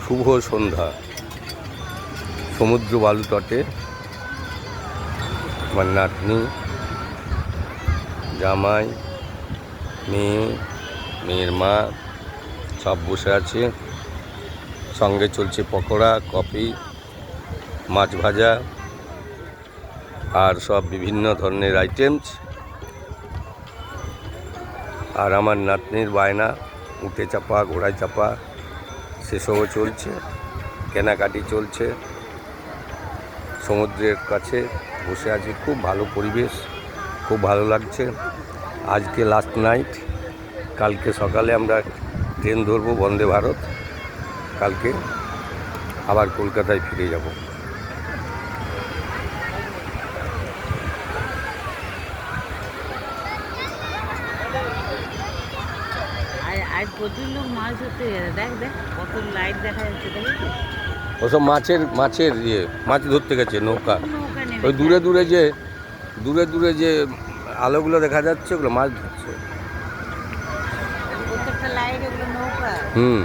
শুভ সন্ধ্যা। সমুদ্র বালুতটে আমার নাতনি, জামাই, মেয়ের মা সব বসে আছে। সঙ্গে চলছে পকোড়া, কফি, মাছ ভাজা আর সব বিভিন্ন ধরনের আইটেমস। আর আমার নাতনির বায়না, উঠে চাপা, ঘোড়ায় চাপা, সেসবও চলছে। কেনাকাটি চলছে। সমুদ্রের কাছে বসে আছি, খুব ভালো পরিবেশ, খুব ভালো লাগছে। আজকে লাস্ট নাইট, কালকে সকালে আমরা ট্রেন ধরবো বন্দে ভারত। কালকে আবার কলকাতায় ফিরে যাব। আজ প্রচুর লোক মাছ ধরতে গেছে। দেখ দেখ কত লাইট দেখা যাচ্ছে, দেখেছিস? ওসব মাছের মাছ ধরতে গেছে নৌকা। নৌকা নেমে ওই দূরে যে আলোগুলো দেখা যাচ্ছে, ওগুলো মাছ ধরছে। প্রত্যেকটা লাইট, এগুলো নৌকা। হুম।